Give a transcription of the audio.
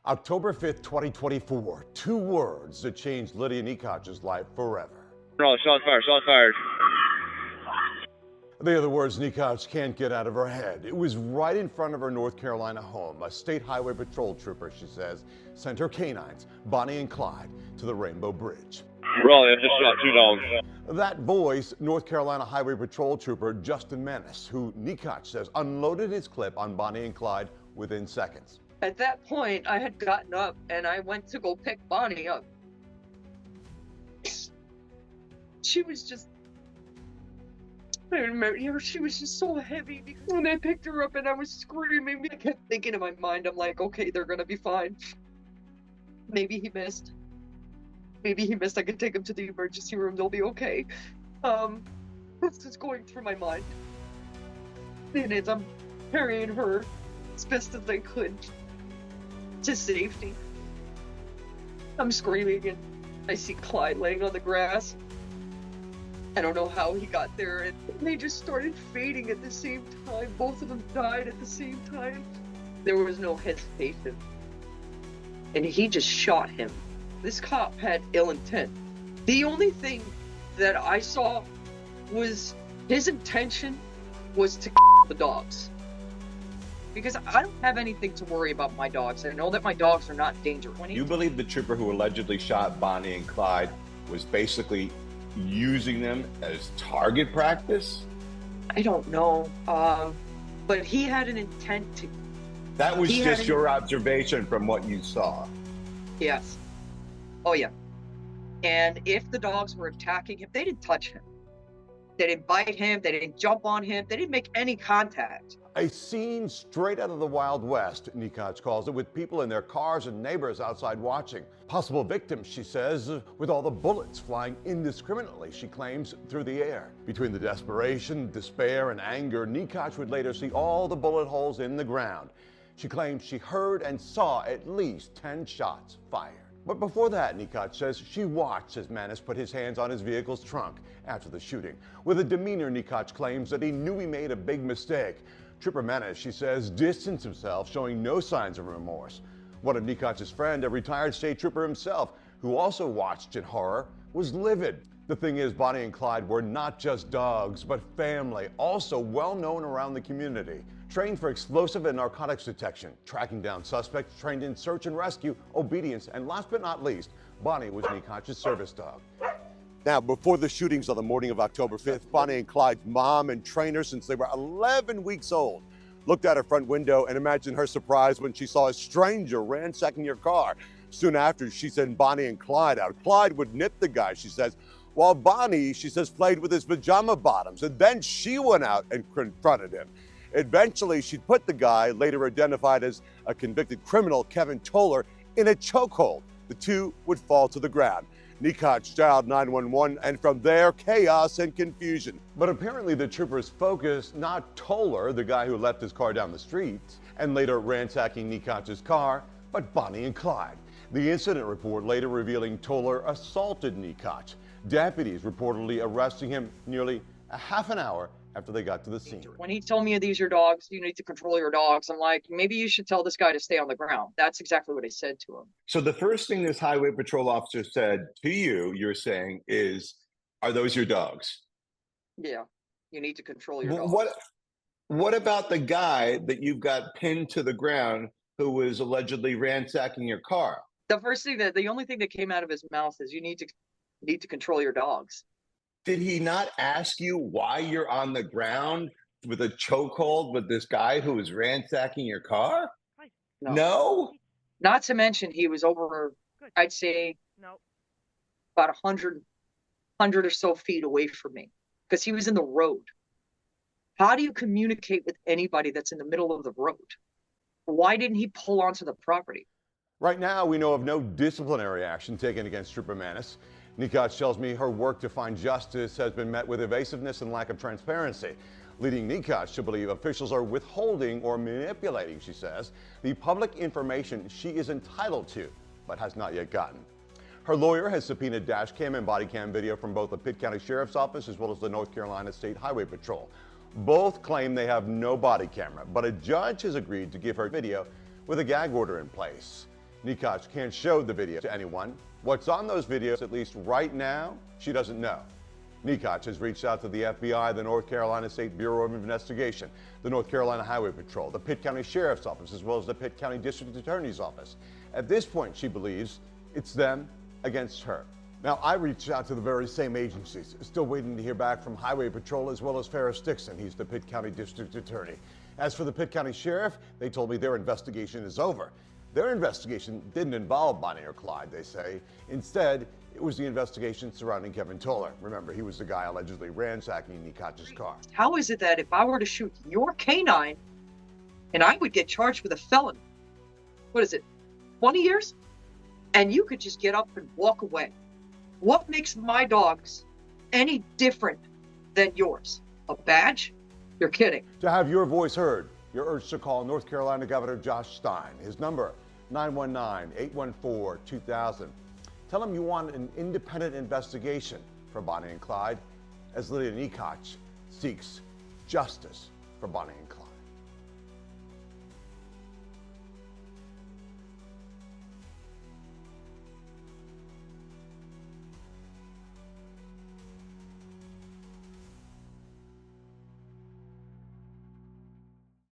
October 5th, 2024. Two words that changed Lydia Nikac's life forever. No, shots fired, shots fired. They are the words Nikac can't get out of her head. It was right in front of her North Carolina home. A state highway patrol trooper, she says, sent her canines, Bonnie and Clyde, to the Rainbow Bridge. Rolling, I just shot two dogs. That voice, North Carolina Highway Patrol Trooper Justin Maness, who Nikac says unloaded his clip on Bonnie and Clyde within seconds. At that point, I had gotten up and I went to go pick Bonnie up. She was just, I remember, she was just so heavy because when I picked her up and I was screaming, I kept thinking in my mind, I'm like, okay, they're gonna be fine. Maybe he missed. Maybe he missed. I could take him to the emergency room. They'll be okay. That's just going through my mind. And as I'm carrying her as best as I could to safety, I'm screaming and I see Clyde laying on the grass. I don't know how he got there, and they just started fading at the same time. Both of them died at the same time. There was no hesitation. And he just shot him. This cop had ill intent. The only thing that I saw was his intention was to the dogs. Because I don't have anything to worry about my dogs. I know that my dogs are not in danger. You believe the trooper who allegedly shot Bonnie and Clyde was basically using them as target practice? I don't know. But he had an intent to. That was just your observation from what you saw? Yes. Oh, yeah. And if the dogs were attacking him, they didn't touch him. They didn't bite him. They didn't jump on him. They didn't make any contact. A scene straight out of the Wild West, Nikac calls it, with people in their cars and neighbors outside watching. Possible victims, she says, with all the bullets flying indiscriminately, she claims, through the air. Between the desperation, despair, and anger, Nikac would later see all the bullet holes in the ground. She claims she heard and saw at least 10 shots fired. But before that, Nikac says she watched as Maness put his hands on his vehicle's trunk after the shooting. With a demeanor, Nikac claims that he knew he made a big mistake. Trooper Maness, she says, distanced himself, showing no signs of remorse. One of Nikac's friend, a retired state trooper himself, who also watched in horror, was livid. The thing is, Bonnie and Clyde were not just dogs, but family, also well known around the community. Trained for explosive and narcotics detection, tracking down suspects, trained in search and rescue, obedience, and last but not least, Bonnie was Nikac's service dog. Now, before the shootings on the morning of October 5th, Bonnie and Clyde's mom and trainer since they were 11 weeks old looked out her front window and imagined her surprise when she saw a stranger ransacking your car. Soon after, she sent Bonnie and Clyde out. Clyde would nip the guy, she says, while Bonnie, she says, played with his pajama bottoms, and then she went out and confronted him. Eventually, she'd put the guy, later identified as a convicted criminal, Kevin Toler, in a chokehold. The two would fall to the ground. Nikac dialed 911, and from there, chaos and confusion. But apparently the troopers focused not Toler, the guy who left his car down the street, and later ransacking Nikac's car, but Bonnie and Clyde. The incident report later revealing Toler assaulted Nikac. Deputies reportedly arresting him nearly a half an hour after they got to the scene. When he told me, these are dogs, you need to control your dogs, I'm like, maybe you should tell this guy to stay on the ground. That's exactly what I said to him. So the first thing this highway patrol officer said to you, you're saying, is, are those your dogs? Yeah, you need to control your dogs. What about the guy that you've got pinned to the ground who was allegedly ransacking your car? The only thing that came out of his mouth is you need to control your dogs. Did he not ask you why you're on the ground with a chokehold with this guy who was ransacking your car? No? Not to mention he was over, I'd say, about 100 or so feet away from me because he was in the road. How do you communicate with anybody that's in the middle of the road? Why didn't he pull onto the property? Right now, we know of no disciplinary action taken against Trooper Maness. Nikac tells me her work to find justice has been met with evasiveness and lack of transparency, leading Nikac to believe officials are withholding or manipulating, she says, the public information she is entitled to, but has not yet gotten. Her lawyer has subpoenaed dash cam and body cam video from both the Pitt County Sheriff's Office as well as the North Carolina State Highway Patrol. Both claim they have no body camera, but a judge has agreed to give her video with a gag order in place. Nikac can't show the video to anyone. What's on those videos, at least right now, she doesn't know. Nikac has reached out to the FBI, the North Carolina State Bureau of Investigation, the North Carolina Highway Patrol, the Pitt County Sheriff's Office, as well as the Pitt County District Attorney's Office. At this point, she believes it's them against her. Now, I reached out to the very same agencies, still waiting to hear back from Highway Patrol as well as Ferris Dixon. He's the Pitt County District Attorney. As for the Pitt County Sheriff, they told me their investigation is over. Their investigation didn't involve Bonnie or Clyde, they say. Instead, it was the investigation surrounding Kevin Toler. Remember, he was the guy allegedly ransacking Nikac's car. How is it that if I were to shoot your canine and I would get charged with a felony, what is it, 20 years? And you could just get up and walk away. What makes my dogs any different than yours? A badge? You're kidding. To have your voice heard, you're urged to call North Carolina Governor Josh Stein. His number, 919-814-2000. Tell him you want an independent investigation for Bonnie and Clyde as Lydia Nikac seeks justice for Bonnie and Clyde.